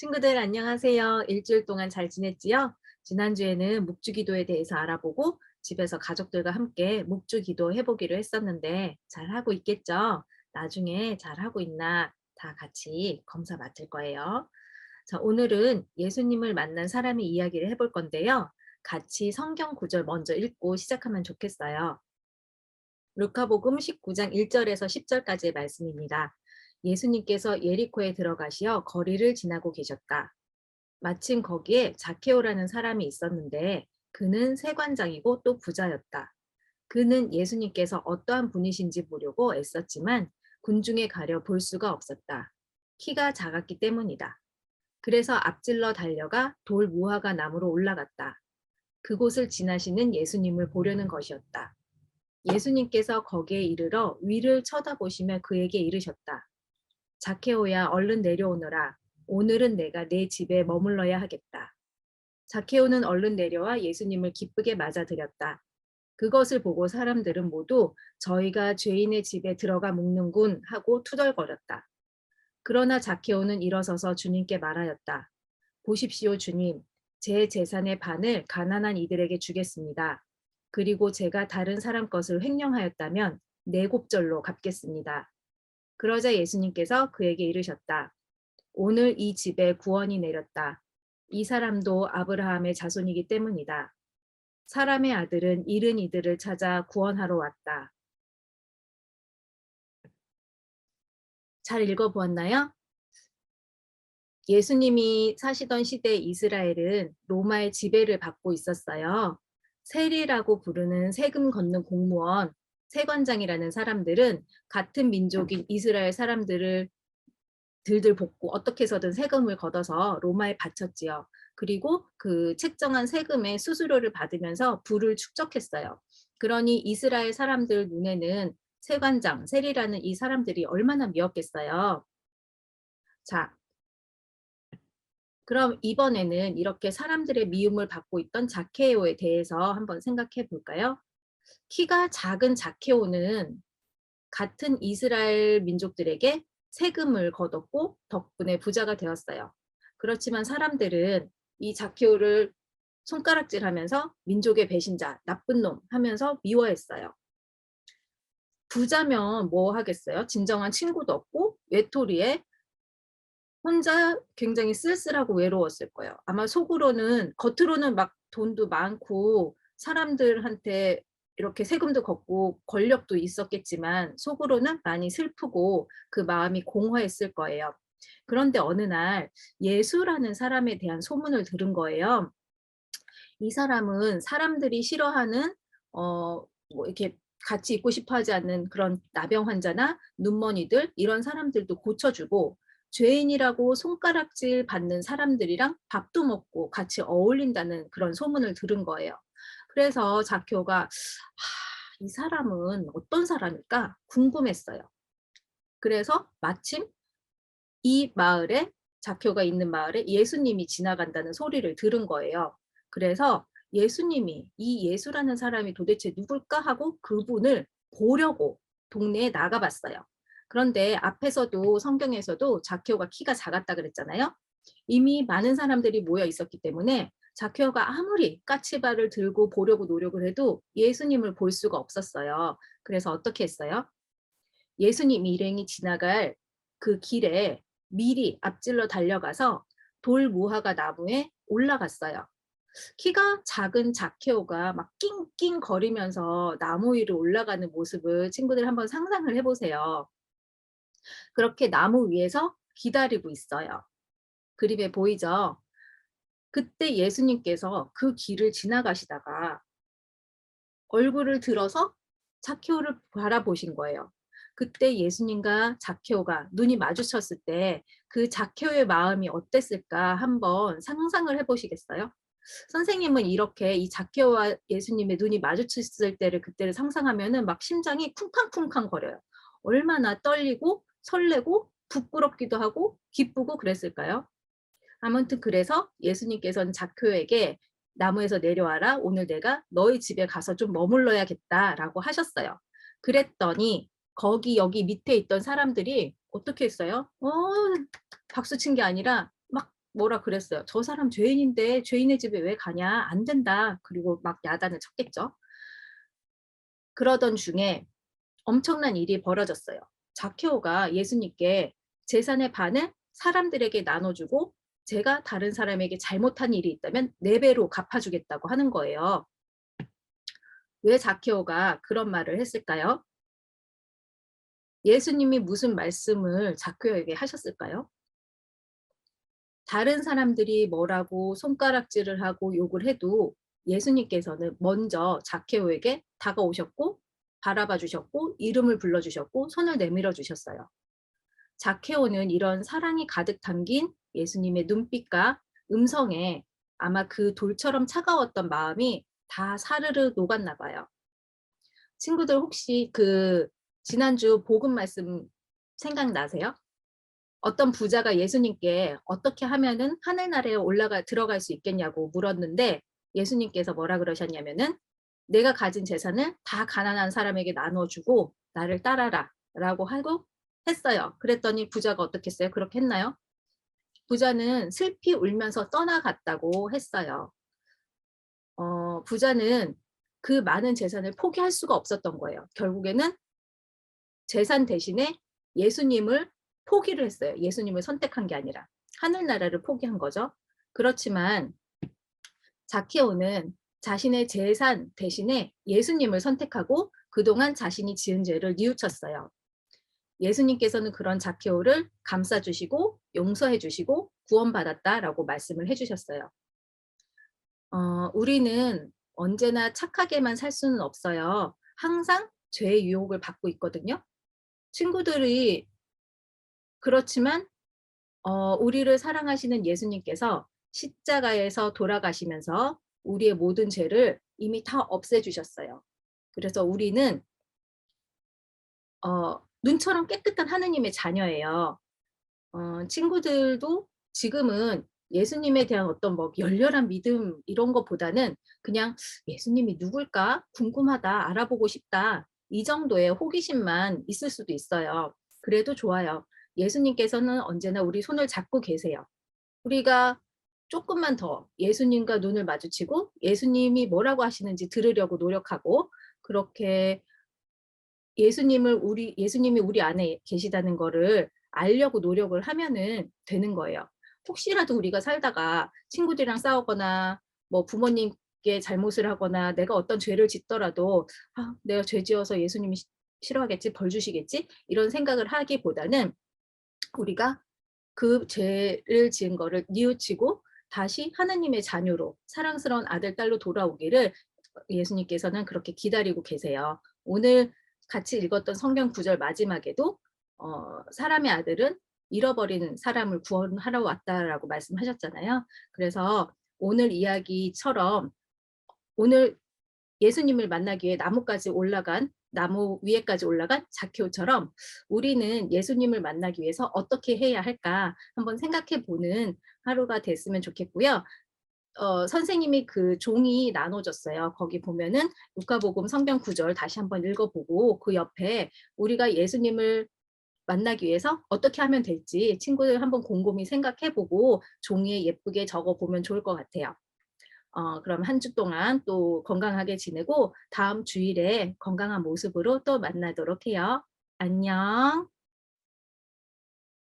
친구들 안녕하세요. 일주일 동안 잘 지냈지요? 지난주에는 묵주기도에 대해서 알아보고 집에서 가족들과 함께 묵주기도 해보기로 했었는데 잘하고 있겠죠? 나중에 잘하고 있나 다 같이 검사 맡을 거예요. 자, 오늘은 예수님을 만난 사람의 이야기를 해볼 건데요. 같이 성경 구절 먼저 읽고 시작하면 좋겠어요. 루카복음 19장 1절에서 10절까지의 말씀입니다. 예수님께서 예리코에 들어가시어 거리를 지나고 계셨다. 마침 거기에 자케오라는 사람이 있었는데 그는 세관장이고 또 부자였다. 그는 예수님께서 어떠한 분이신지 보려고 애썼지만 군중에 가려 볼 수가 없었다. 키가 작았기 때문이다. 그래서 앞질러 달려가 돌 무화과 나무로 올라갔다. 그곳을 지나시는 예수님을 보려는 것이었다. 예수님께서 거기에 이르러 위를 쳐다보시며 그에게 이르셨다. 자케오야 얼른 내려오너라. 오늘은 내가 내 집에 머물러야 하겠다. 자케오는 얼른 내려와 예수님을 기쁘게 맞아들였다. 그것을 보고 사람들은 모두 저희가 죄인의 집에 들어가 묵는군 하고 투덜거렸다. 그러나 자케오는 일어서서 주님께 말하였다. 보십시오 주님, 제 재산의 반을 가난한 이들에게 주겠습니다. 그리고 제가 다른 사람 것을 횡령하였다면 네 곱절로 갚겠습니다. 그러자 예수님께서 그에게 이르셨다. 오늘 이 집에 구원이 내렸다. 이 사람도 아브라함의 자손이기 때문이다. 사람의 아들은 잃은 이들을 찾아 구원하러 왔다. 잘 읽어보았나요? 예수님이 사시던 시대 이스라엘은 로마의 지배를 받고 있었어요. 세리라고 부르는 세금 걷는 공무원, 세관장이라는 사람들은 같은 민족인 이스라엘 사람들을 들들 볶고 어떻게 해서든 세금을 걷어서 로마에 바쳤지요. 그리고 그 책정한 세금의 수수료를 받으면서 부를 축적했어요. 그러니 이스라엘 사람들 눈에는 세관장, 세리라는 이 사람들이 얼마나 미웠겠어요. 자, 그럼 이번에는 이렇게 사람들의 미움을 받고 있던 자케오에 대해서 한번 생각해 볼까요? 키가 작은 자케오는 같은 이스라엘 민족들에게 세금을 걷었고 덕분에 부자가 되었어요. 그렇지만 사람들은 이 자케오를 손가락질하면서 민족의 배신자, 나쁜 놈 하면서 미워했어요. 부자면 뭐 하겠어요? 진정한 친구도 없고 외톨이에 혼자 굉장히 쓸쓸하고 외로웠을 거예요. 아마 속으로는 겉으로는 막 돈도 많고 사람들한테 이렇게 세금도 걷고 권력도 있었겠지만 속으로는 많이 슬프고 그 마음이 공허했을 거예요. 그런데 어느 날 예수라는 사람에 대한 소문을 들은 거예요. 이 사람은 사람들이 싫어하는 뭐 이렇게 같이 있고 싶어 하지 않는 그런 나병 환자나 눈머니들 이런 사람들도 고쳐 주고 죄인이라고 손가락질 받는 사람들이랑 밥도 먹고 같이 어울린다는 그런 소문을 들은 거예요. 그래서 자교가 '이 사람은 어떤 사람일까?' 궁금했어요. 그래서 마침 이 마을에 자교가 있는 마을에 예수님이 지나간다는 소리를 들은 거예요. 그래서 예수님이 '이 예수라는 사람이 도대체 누굴까?' 하고 그분을 보려고 동네에 나가 봤어요. 그런데 앞에서도 성경에서도 자케오가 키가 작았다 그랬잖아요. 이미 많은 사람들이 모여 있었기 때문에 자케오가 아무리 까치발을 들고 보려고 노력을 해도 예수님을 볼 수가 없었어요. 그래서 어떻게 했어요? 예수님 일행이 지나갈 그 길에 미리 앞질러 달려가서 돌 무화과 나무에 올라갔어요. 키가 작은 자케오가 막 낑낑거리면서 나무 위로 올라가는 모습을 친구들 한번 상상을 해 보세요. 그렇게 나무 위에서 기다리고 있어요. 그림에 보이죠? 그때 예수님께서 그 길을 지나가시다가 얼굴을 들어서 자케오를 바라보신 거예요. 그때 예수님과 자케오가 눈이 마주쳤을 때 그 자케오의 마음이 어땠을까 한번 상상을 해 보시겠어요? 선생님은 이렇게 이 자케오와 예수님의 눈이 마주쳤을 때를 그때를 상상하면은 막 심장이 쿵쾅쿵쾅 거려요. 얼마나 떨리고 설레고 부끄럽기도 하고 기쁘고 그랬을까요? 아무튼 그래서 예수님께서는 자케오에게 "나무에서 내려와라. 오늘 내가 너희 집에 가서 좀 머물러야겠다."라고 하셨어요. 그랬더니 거기 여기 밑에 있던 사람들이 어떻게 했어요? 박수 친 게 아니라 막 뭐라 그랬어요. "저 사람 죄인인데 죄인의 집에 왜 가냐. 안 된다." 그리고 막 야단을 쳤겠죠. 그러던 중에 엄청난 일이 벌어졌어요. 자케오가 예수님께 재산의 반을 사람들에게 나눠 주고 제가 다른 사람에게 잘못한 일이 있다면 4 배로 갚아 주겠다고 하는 거예요. 왜 자케오가 그런 말을 했을까요? 예수님이 무슨 말씀을 자케오에게 하셨을까요? 다른 사람들이 뭐라고 손가락질을 하고 욕을 해도 예수님께서는 먼저 자케오에게 다가오셨고 바라봐 주셨고 이름을 불러 주셨고 손을 내밀어 주셨어요. 자케오는 이런 사랑이 가득 담긴 예수님의 눈빛과 음성에 아마 그 돌처럼 차가웠던 마음이 다 사르르 녹았나 봐요. 친구들 혹시 그 지난주 복음 말씀 생각나세요? 어떤 부자가 예수님께 "어떻게 하면은 하늘나라에 올라가 들어갈 수 있겠냐."고 물었는데 예수님께서 뭐라 그러셨냐면은 "내가 가진 재산을 다 가난한 사람에게 나눠 주고 나를 따라라."라고 하고 했어요. 그랬더니 부자가 어떻게 했어요? 그렇게 했나요? 부자는 슬피 울면서 떠나갔다고 했어요. 부자는 그 많은 재산을 포기할 수가 없었던 거예요. 결국에는 재산 대신에 예수님을 포기를 했어요. 예수님을 선택한 게 아니라. 하늘나라를 포기한 거죠. 그렇지만 자케오는 자신의 재산 대신에 예수님을 선택하고 그동안 자신이 지은 죄를 뉘우쳤어요. 예수님께서는 그런 자케오를 감싸 주시고 용서해 주시고 구원받았다라고 말씀을 해 주셨어요. 우리는 언제나 착하게만 살 수는 없어요. 항상 죄의 유혹을 받고 있거든요. 친구들이 그렇지만 우리를 사랑하시는 예수님께서 십자가에서 돌아가시면서 우리의 모든 죄를 이미 다 없애 주셨어요. 그래서 우리는 눈처럼 깨끗한 하느님의 자녀예요. 친구들도 지금은 예수님에 대한 어떤 뭐 열렬한 믿음 이런 것보다는 그냥 '예수님이 누굴까? 궁금하다. 알아보고 싶다.' 이 정도의 호기심만 있을 수도 있어요. 그래도 좋아요. 예수님께서는 언제나 우리 손을 잡고 계세요. 우리가 쪼끔만 더 예수님과 눈을 마주치고 예수님이 뭐라고 하시는지 들으려고 노력하고 그렇게 예수님이 우리 안에 계시다는 거를 알려고 노력을 하면은 되는 거예요. 혹시라도 우리가 살다가 친구들이랑 싸우거나 뭐 부모님께 잘못을 하거나 내가 어떤 죄를 짓더라도 '아 내가 죄 지어서 예수님이 싫어하겠지. 벌 주시겠지.' 이런 생각을 하기보다는 우리가 그 죄를 지은 거를 뉘우치고 다시 하나님의 자녀로 사랑스러운 아들, 딸로 돌아오기를 예수님께서는 그렇게 기다리고 계세요. 오늘 같이 읽었던 성경 구절 마지막에도 "사람의 아들은 잃어버린 사람을 구원하러 왔다."라고 말씀하셨잖아요. 그래서 오늘 이야기처럼 오늘 예수님을 만나기 위해 나무 위에까지 올라간 자케오처럼 우리는 예수님을 만나기 위해서 어떻게 해야 할까 한번 생각해 보는 하루가 됐으면 좋겠고요. 선생님이 그 종이 나눠 줬어요. 거기 보면은 루카복음 성경 구절 다시 한번 읽어 보고 그 옆에 우리가 예수님을 만나기 위해서 어떻게 하면 될지 친구들 한번 곰곰이 생각해 보고 종이에 예쁘게 적어 보면 좋을 것 같아요. 그럼 한 주 동안 또 건강하게 지내고 다음 주일에 건강한 모습으로 또 만나도록 해요. 안녕.